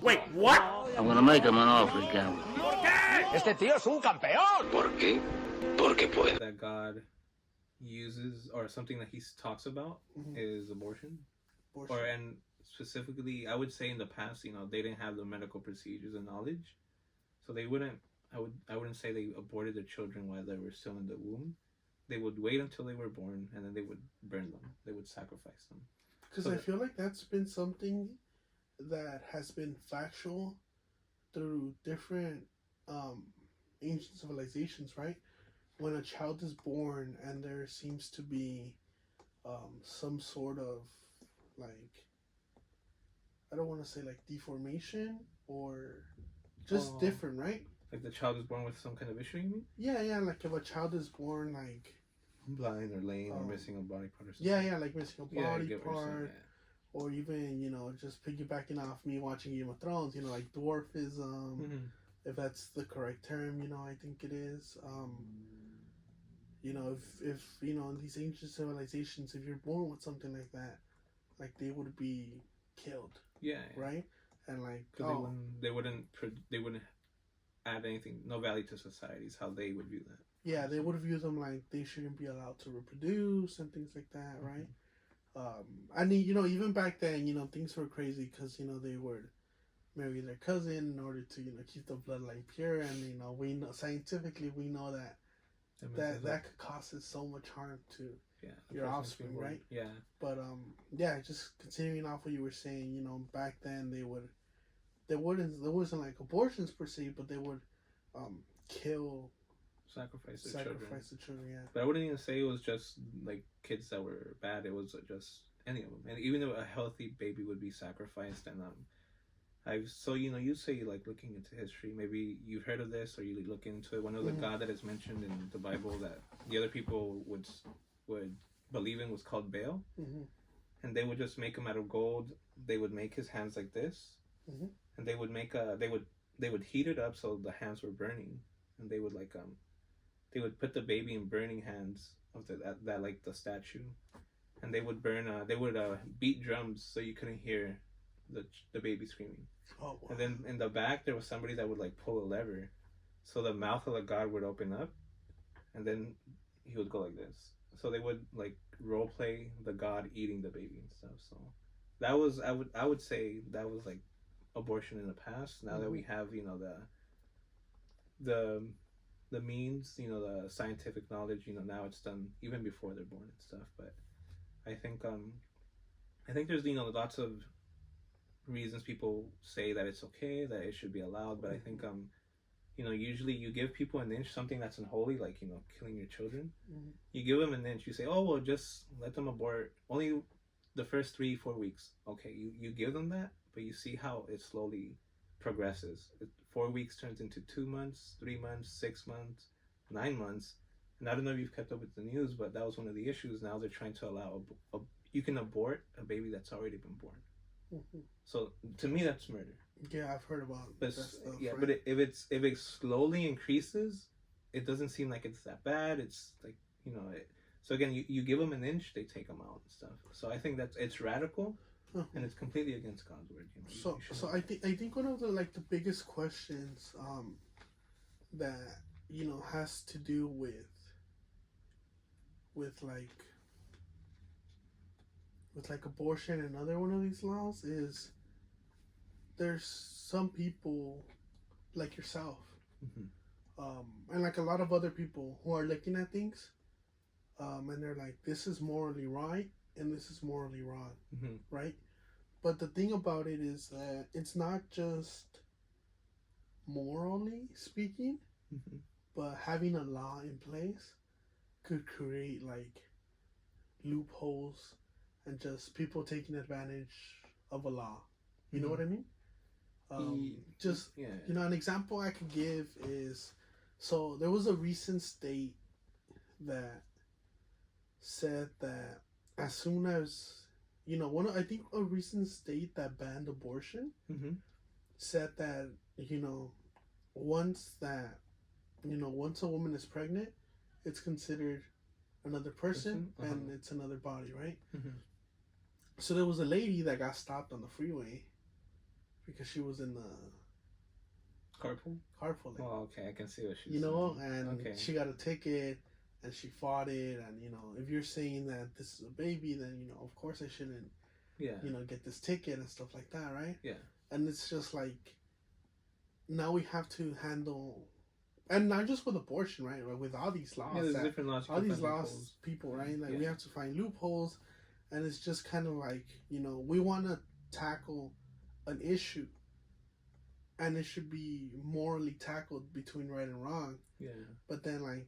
Wait, what? I'm gonna make him an offer again. Este tío es un campeón. ¿Por qué? Porque puede. That God uses, or something that he talks about, is abortion. Or, and specifically, I would say in the past, they didn't have the medical procedures and knowledge, so they wouldn't. I wouldn't say they aborted their children while they were still in the womb. They would wait until they were born, and then they would burn them. They would sacrifice them. Because I feel like that's been something that has been factual through different ancient civilizations, right? When a child is born and there seems to be some sort of, like, I don't want to say like deformation or just different, right? Like the child is born with some kind of issue, you mean? Yeah, like if a child is born like blind or lame or missing a body part or something. Yeah, like missing a body part. Saying, or even, just piggybacking off me watching Game of Thrones, like dwarfism, if that's the correct term, I think it is. If in these ancient civilizations, if you're born with something like that, like they would be killed. Yeah. Right? And like, they wouldn't add anything, no value to society is how they would view that. Yeah, they would view them like they shouldn't be allowed to reproduce and things like that, right? And even back then, things were crazy because they would marry their cousin in order to keep the bloodline pure, and we know scientifically that could cause so much harm to your offspring, right? Yeah. But just continuing off what you were saying, back then there wasn't like abortions per se, but they would sacrifice the children. Yeah. But I wouldn't even say it was just like kids that were bad. It was just any of them, and even though a healthy baby would be sacrificed, and you say like looking into history, maybe you've heard of this or you look into it. One of the God that is mentioned in the Bible that the other people would believe in was called Baal, and they would just make him out of gold. They would make his hands like this, and they would make they would heat it up so the hands were burning, and they would they would put the baby in burning hands of that like the statue, and they would burn. They would beat drums so you couldn't hear the baby screaming. Oh, wow. And then in the back there was somebody that would like pull a lever, so the mouth of the God would open up, and then he would go like this. So they would like role play the God eating the baby and stuff. So that was I would say that was like abortion in the past. Now that we have the means, the scientific knowledge, now it's done even before they're born and stuff. But I think there's lots of reasons people say that it's okay, that it should be allowed. But I think usually you give people an inch, something that's unholy, like killing your children. You give them an inch. You say, oh well, just let them abort only the first 3-4 weeks. Okay, you give them that, but you see how it slowly progresses. 4 weeks turns into 2 months, 3 months, 6 months, 9 months. And I don't know if you've kept up with the news, but that was one of the issues. Now they're trying to allow you can abort a baby that's already been born. So to me, that's murder. Yeah, I've heard about that stuff. Yeah, right? but if it slowly increases, it doesn't seem like it's that bad. It's like so again, you give them an inch, they take them out and stuff. So I think it's radical. And it's completely against God's word. So I think one of the biggest questions that has to do with abortion and another one of these laws is there's some people like yourself and like a lot of other people who are looking at things and they're like, this is morally right and this is morally wrong, right? But the thing about it is that it's not just morally speaking, but having a law in place could create loopholes and just people taking advantage of a law. You know what I mean? An example I could give is, so there was a recent state that said that as soon as I think a recent state that banned abortion said that once a woman is pregnant, it's considered another person and it's another body, right? So there was a lady that got stopped on the freeway because she was in the Carpool. carpool. Oh, okay. I can see what she's. You know, saying. and Okay. she got a ticket and she fought it. And, you know, if you're saying that this is a baby, then, you know, of course I shouldn't, Yeah. you know, get this ticket and stuff like that, right? Yeah. And it's just like, now we have to handle, and not just with abortion, right? Like with all these laws, Yeah, there's that, different laws. you all can these find laws, loopholes. people, right? Like Yeah. we have to find loopholes, and it's just kind of like, you know, we want to tackle an issue, and it should be morally tackled between right and wrong. Yeah. But then, like,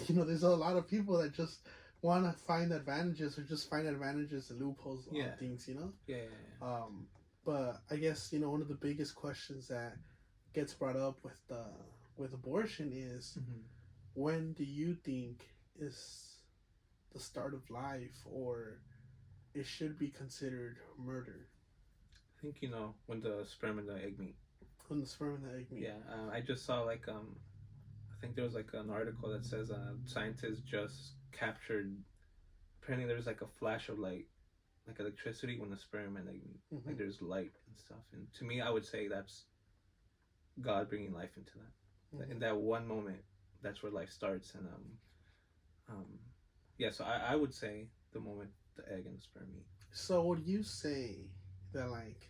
you know, there's a lot of people that just want to find advantages or just find advantages and loopholes Yeah. on things, you know. Yeah. But I guess, you know, one of the biggest questions that gets brought up with abortion is, Mm-hmm. when do you think is the start of life, or it should be considered murder I think when the sperm and the egg meet. when the sperm and the egg meet? Yeah. I just saw I think there was an article that says scientists just captured. Apparently, there's a flash of light, like electricity when the sperm and egg meet. Mhm. Like there's light and stuff. And to me, I would say that's God bringing life into that. Mhm. In that one moment, that's where life starts. And yeah. So I would say the moment the egg and the sperm meet. So would you say that, like,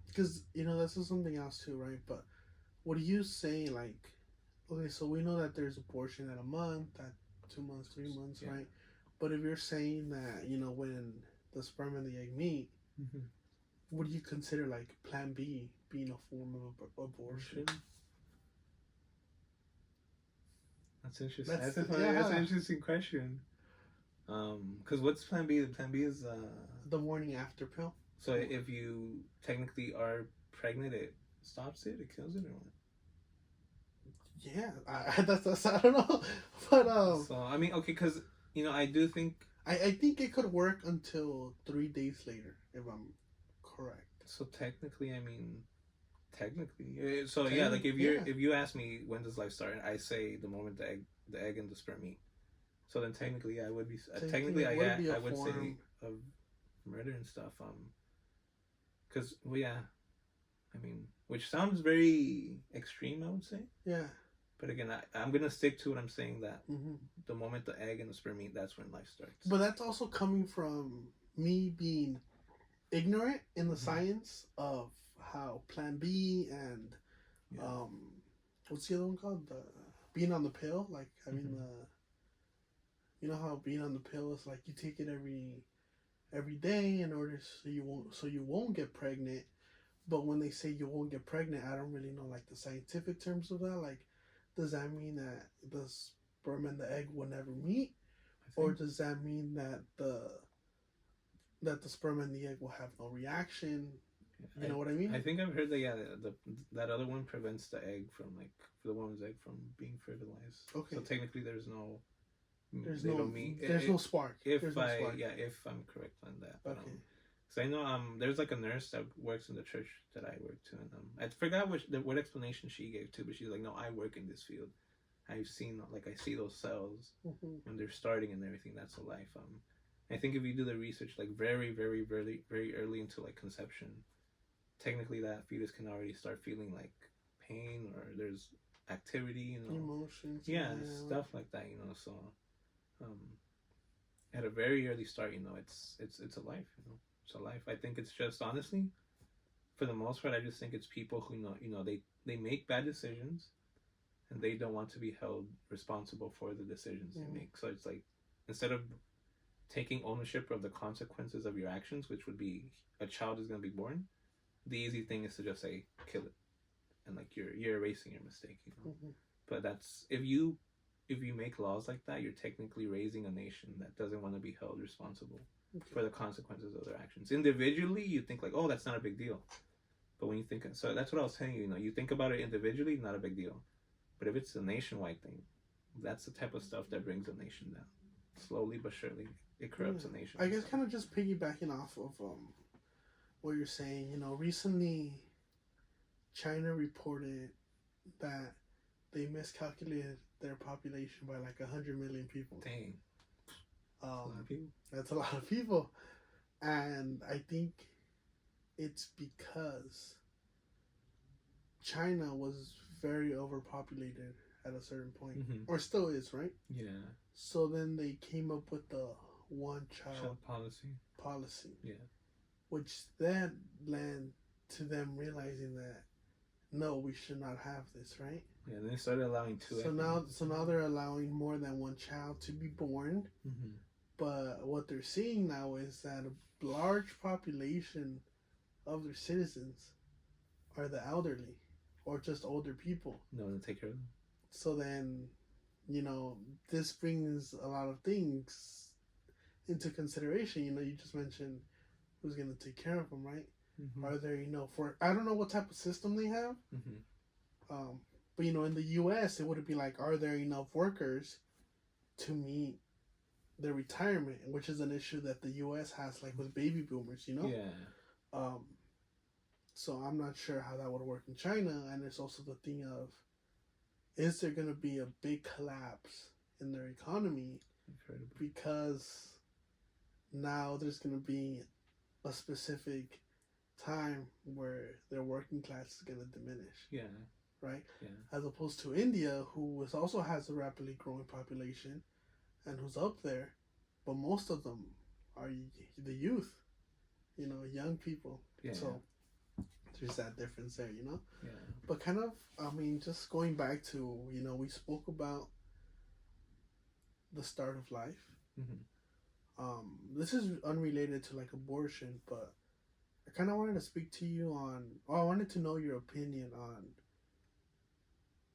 because, you know, this is something else too, right? But would you say, like, okay, so we know that there's abortion at a month, at 2 months, 3 months, Yeah. right? But if you're saying that, you know, when the sperm and the egg meet, Mm-hmm. would you consider, like, Plan B being a form of abortion? That's interesting. That's- That's yeah. an interesting question. Because what's Plan B? The Plan B is The morning after pill? so if you technically are pregnant, it stops it, it kills it, or what? Yeah, that's I don't know, but So I mean, okay, because I do think I think it could work until 3 days later, if I'm correct. so. Technically, so yeah, like if you ask me when does life start, I say the moment the egg and the sperm meet. So then technically, I would be technically it would be a I would say form. of murder and stuff. Because yeah, I mean, which sounds very extreme, I would say. Yeah. But again, I'm gonna stick to what I'm saying, that Hmm. the moment the egg and the sperm meet, that's when life starts. But that's also coming from me being ignorant in the science of how Plan B and Yeah. what's the other one called? The being on the pill, like having Mhm. the, you know how being on the pill is like you take it every day in order so you won't get pregnant. But when they say you won't get pregnant, I don't really know like the scientific terms of that. Like, does that mean that the sperm and the egg will never meet, or does that mean that the sperm and the egg will have no reaction? You know what I mean? I think I've heard that that other one prevents the egg from the woman's egg from being fertilized. Okay. So technically, there's no. There's they no don't meet. there's no spark. If There's no spark. if I'm correct on that. But, Okay. so I know there's a nurse that works in the church that I work to, and I forgot what explanation she gave too, but she's like, no, I work in this field. I've seen I see those cells Mhm. when they're starting and everything. That's a life. I think if you do the research very very very very early into conception, technically that fetus can already start feeling pain, or there's activity, Emotions. yeah, stuff like that, so at a very early start, it's a life, it's a life. I think it's just, honestly, for the most part, I just think it's people who they make bad decisions, and they don't want to be held responsible for the decisions they make. So it's instead of taking ownership of the consequences of your actions, which would be a child is going to be born, the easy thing is to just say kill it, and you're erasing your mistake, Mhm. But that's if you make laws like that, you're technically raising a nation that doesn't want to be held responsible for the consequences of their actions. Individually, you think oh, that's not a big deal, but when you think, so that's what I was saying, you think about it individually, not a big deal, but if it's a nationwide thing, that's the type of stuff that brings a nation down. Slowly but surely, it corrupts a nation. I guess kind of just piggybacking off of what you're saying, recently China reported that they miscalculated their population by 100 million people. Dang, a lot of people. That's a lot of people. And I think it's because China was very overpopulated at a certain point, or still is, right? Yeah. So then they came up with the one child policy. Yeah. Which then led to them realizing that no, we should not have this, right? Yeah, and they started allowing two. So now they're allowing more than one child to be born. But what they're seeing now is that a large population of their citizens are the elderly or just older people. No one to take care of them. So then, this brings a lot of things into consideration. You just mentioned who's going to take care of them, right? Are there, I don't know what type of system they have. But, in the U.S., it would be like, are there enough workers to meet their retirement, which is an issue that the U.S. has, like with baby boomers, Yeah. So I'm not sure how that would work in China. And there's also the thing of, is there going to be a big collapse in their economy? Incredible. Because now there's going to be a specific time where their working class is going to diminish. Yeah. Right? Yeah. As opposed to India, who also has a rapidly growing population and who's up there, but most of them are the youth, young people. Yeah. So there's that difference there, Yeah. But kind of, just going back to, we spoke about the start of life. This is unrelated to like abortion, but I kind of wanted to speak to you I wanted to know your opinion on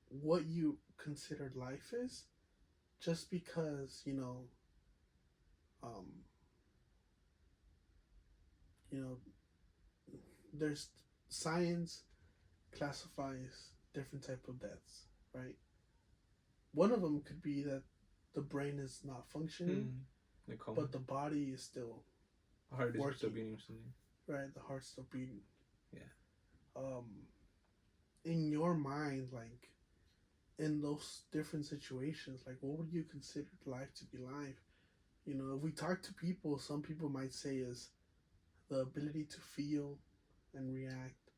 what you considered life is, just because, there's science classifies different type of deaths, right? One of them could be that the brain is not functioning, but the body is still heart is working. Still beating or something. Right, the heart's still beating. Yeah. In your mind, like, in those different situations, like, what would you consider life to be life? If we talk to people, some people might say is the ability to feel and react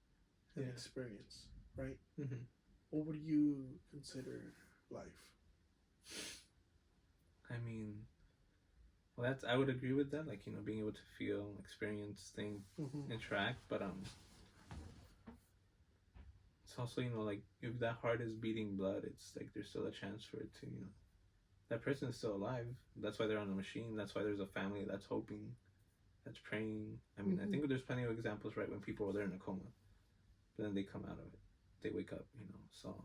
and experience, right? What would you consider life? I mean, well, I would agree with that. Like, being able to feel, experience, think, interact. But it's also, like, if that heart is beating blood, it's like there's still a chance for it to, that person is still alive. That's why they're on the machine. That's why there's a family that's hoping, that's praying. I mean, I think there's plenty of examples, right, when people are there in a coma, but then they come out of it, they wake up. So,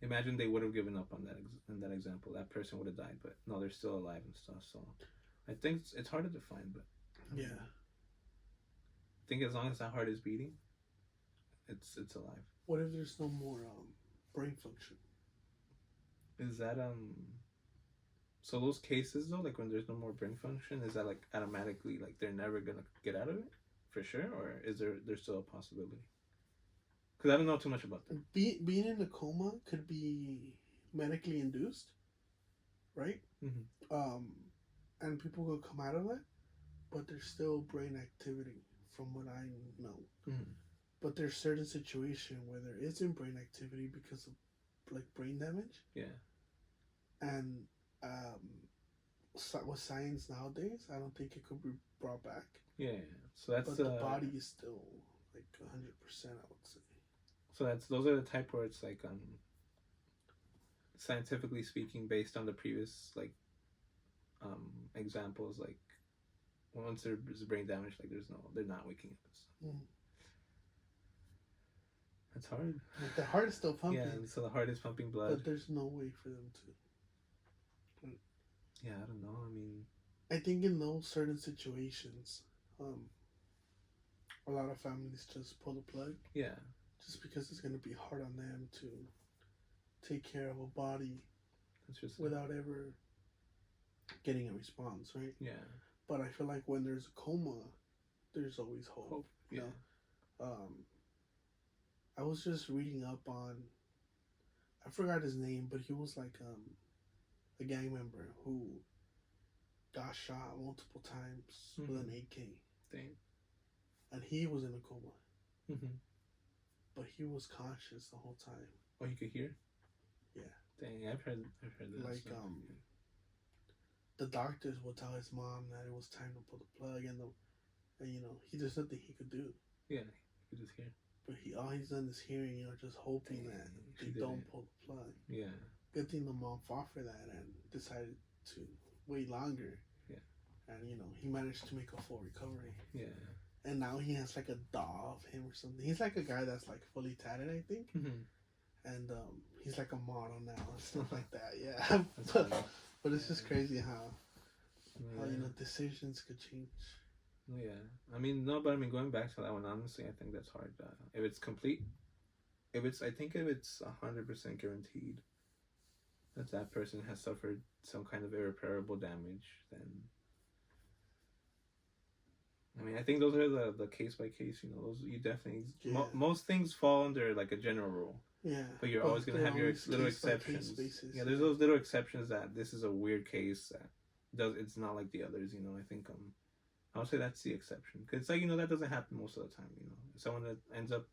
imagine they would have given up on that. In that example, that person would have died, but no, they're still alive and stuff. So, I think it's hard to define, but yeah, I think as long as that heart is beating, it's alive. What if there's no more brain function? Is that so those cases though, like when there's no more brain function, is that like automatically like they're never gonna get out of it for sure, or is there's still a possibility? Because I don't know too much about that. Being in a coma could be medically induced, right? And people will come out of that, but there's still brain activity from what I know. But there's certain situation where there isn't brain activity because of like brain damage. Yeah. And with science nowadays, I don't think it could be brought back. Yeah. So that's but the body is still like 100%, I would say. So those are the type where it's like scientifically speaking, based on the previous like examples, like once there's brain damage, like they're not waking up. That's hard. Like the heart is still pumping. Yeah, so the heart is pumping blood. But there's no way for them to. Yeah, I don't know. I mean, I think in those certain situations, a lot of families just pull the plug. Yeah. Just because it's going to be hard on them to take care of a body without ever getting a response, right? Yeah. But I feel like when there's a coma, there's always hope. Yeah. I was just reading up on, I forgot his name, but he was like a gang member who got shot multiple times Mhm. with an AK, Dang. and he was in a coma, Mm-hmm. but he was conscious the whole time. Oh, you could hear? Yeah. Dang, I've heard that. Like, stuff. The doctors would tell his mom that it was time to pull the plug, and there's nothing he could do. Yeah, you could just hear. But all he's done is hearing, just hoping that She they did don't it. pull the plug. Yeah. Good thing the mom fought for that and decided to wait longer. Yeah. And he managed to make a full recovery. Yeah. And now he has like a doll of him or something. He's like a guy that's like fully tatted, I think. Mm-hmm. And he's like a model now and stuff like that. Yeah. but it's just crazy how decisions could change. Yeah, I mean, no, but I mean, going back to that one, honestly, I think that's hard. If it's complete, if it's 100% guaranteed that person has suffered some kind of irreparable damage, then I mean, I think those are the case by case. Those you definitely most things fall under like a general rule. Yeah, but you're always gonna have your little exceptions. Yeah, there's those little exceptions that this is a weird case that it's not like the others. I think I would say that's the exception because it's like that doesn't happen most of the time. Someone that ends up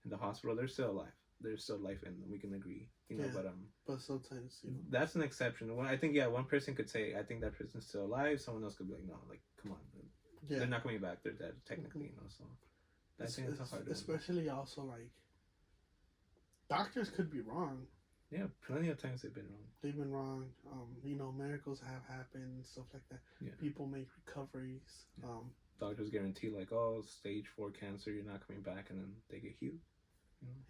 in the hospital, they're still alive. There's still life in them. We can agree. But sometimes that's an exception. I think one person could say I think that person's still alive. Someone else could be like no, like come on, they're not coming back. They're dead technically. So I think it's a hard one. Especially also like doctors could be wrong. Yeah, plenty of times they've been wrong. They've been wrong. Miracles have happened, stuff like that. Yeah. People make recoveries. Yeah. Doctors guarantee like, oh, stage 4 cancer, you're not coming back, and then they get healed.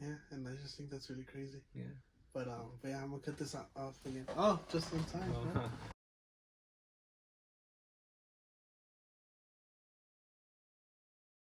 Yeah, and I just think that's really crazy. Yeah. But yeah, I'm gonna cut this off again. Oh, just in time.